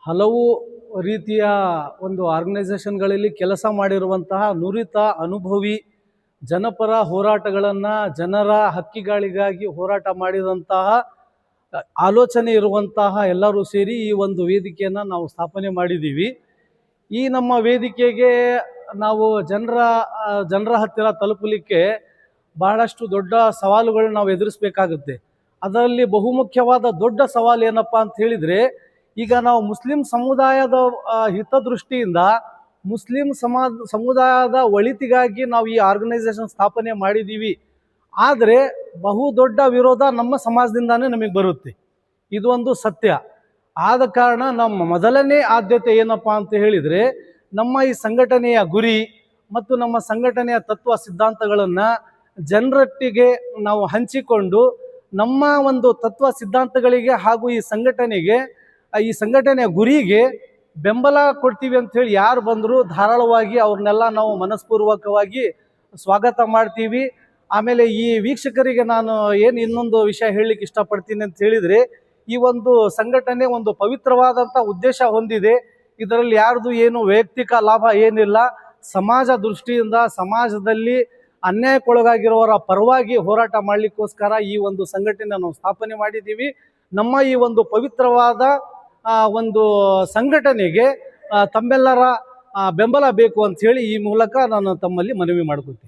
ಹಲವು ರೀತಿಯ ಒಂದು ಆರ್ಗನೈಸೇಷನ್ಗಳಲ್ಲಿ ಕೆಲಸ ಮಾಡಿರುವಂತಹ ನುರಿತ ಅನುಭವಿ ಜನಪರ ಹೋರಾಟಗಳನ್ನು, ಜನರ ಹಕ್ಕಿಗಳಿಗಾಗಿ ಹೋರಾಟ ಮಾಡಿದಂತಹ ಆಲೋಚನೆ ಇರುವಂತಹ ಎಲ್ಲರೂ ಸೇರಿ ಈ ಒಂದು ವೇದಿಕೆಯನ್ನು ನಾವು ಸ್ಥಾಪನೆ ಮಾಡಿದ್ದೀವಿ. ಈ ನಮ್ಮ ವೇದಿಕೆಗೆ ನಾವು ಜನರ ಹತ್ತಿರ ತಲುಪಲಿಕ್ಕೆ ಬಹಳಷ್ಟು ದೊಡ್ಡ ಸವಾಲುಗಳು ನಾವು ಎದುರಿಸಬೇಕಾಗುತ್ತೆ. ಅದರಲ್ಲಿ ಬಹುಮುಖ್ಯವಾದ ದೊಡ್ಡ ಸವಾಲು ಏನಪ್ಪ ಅಂತ ಹೇಳಿದರೆ, ಈಗ ನಾವು ಮುಸ್ಲಿಂ ಸಮುದಾಯದ ಹಿತದೃಷ್ಟಿಯಿಂದ ಮುಸ್ಲಿಂ ಸಮುದಾಯದ ಒಳಿತಿಗಾಗಿ ನಾವು ಈ ಆರ್ಗನೈಸೇಷನ್ ಸ್ಥಾಪನೆ ಮಾಡಿದ್ದೀವಿ. ಆದರೆ ಬಹುದೊಡ್ಡ ವಿರೋಧ ನಮ್ಮ ಸಮಾಜದಿಂದಾನೇ ನಮಗೆ ಬರುತ್ತೆ. ಇದು ಒಂದು ಸತ್ಯ. ಆದ ಕಾರಣ ನಮ್ಮ ಮೊದಲನೇ ಆದ್ಯತೆ ಏನಪ್ಪ ಅಂತ ಹೇಳಿದರೆ, ನಮ್ಮ ಈ ಸಂಘಟನೆಯ ಗುರಿ ಮತ್ತು ನಮ್ಮ ಸಂಘಟನೆಯ ತತ್ವ ಸಿದ್ಧಾಂತಗಳನ್ನು ಜನರೊಟ್ಟಿಗೆ ನಾವು ಹಂಚಿಕೊಂಡು ನಮ್ಮ ಒಂದು ತತ್ವ ಸಿದ್ಧಾಂತಗಳಿಗೆ ಹಾಗೂ ಈ ಸಂಘಟನೆಯ ಗುರಿಗೆ ಬೆಂಬಲ ಕೊಡ್ತೀವಿ ಅಂತ ಹೇಳಿ ಯಾರು ಬಂದರೂ ಧಾರಾಳವಾಗಿ ಅವ್ರನ್ನೆಲ್ಲ ನಾವು ಮನಸ್ಪೂರ್ವಕವಾಗಿ ಸ್ವಾಗತ ಮಾಡ್ತೀವಿ. ಆಮೇಲೆ ಈ ವೀಕ್ಷಕರಿಗೆ ನಾನು ಇನ್ನೊಂದು ವಿಷಯ ಹೇಳಲಿಕ್ಕೆ ಇಷ್ಟಪಡ್ತೀನಿ ಅಂತ ಹೇಳಿದರೆ, ಈ ಒಂದು ಸಂಘಟನೆ ಒಂದು ಪವಿತ್ರವಾದಂಥ ಉದ್ದೇಶ ಹೊಂದಿದೆ. ಇದರಲ್ಲಿ ಯಾರ್ದು ಏನು ವೈಯಕ್ತಿಕ ಲಾಭ ಏನಿಲ್ಲ. ಸಮಾಜ ದೃಷ್ಟಿಯಿಂದ ಸಮಾಜದಲ್ಲಿ ಅನ್ಯಾಯಕ್ಕೊಳಗಾಗಿರೋರ ಪರವಾಗಿ ಹೋರಾಟ ಮಾಡಲಿಕ್ಕೋಸ್ಕರ ಈ ಒಂದು ಸಂಘಟನೆ ನಾವು ಸ್ಥಾಪನೆ ಮಾಡಿದ್ದೀವಿ. ನಮ್ಮ ಈ ಒಂದು ಪವಿತ್ರವಾದ ಒಂದು ಸಂಘಟನೆಗೆ ತಮ್ಮೆಲ್ಲರ ಬೆಂಬಲ ಬೇಕು ಅಂತ ಹೇಳಿ ಈ ಮೂಲಕ ನಾನು ತಮ್ಮಲ್ಲಿ ಮನವಿ ಮಾಡ್ಕೊತೀನಿ.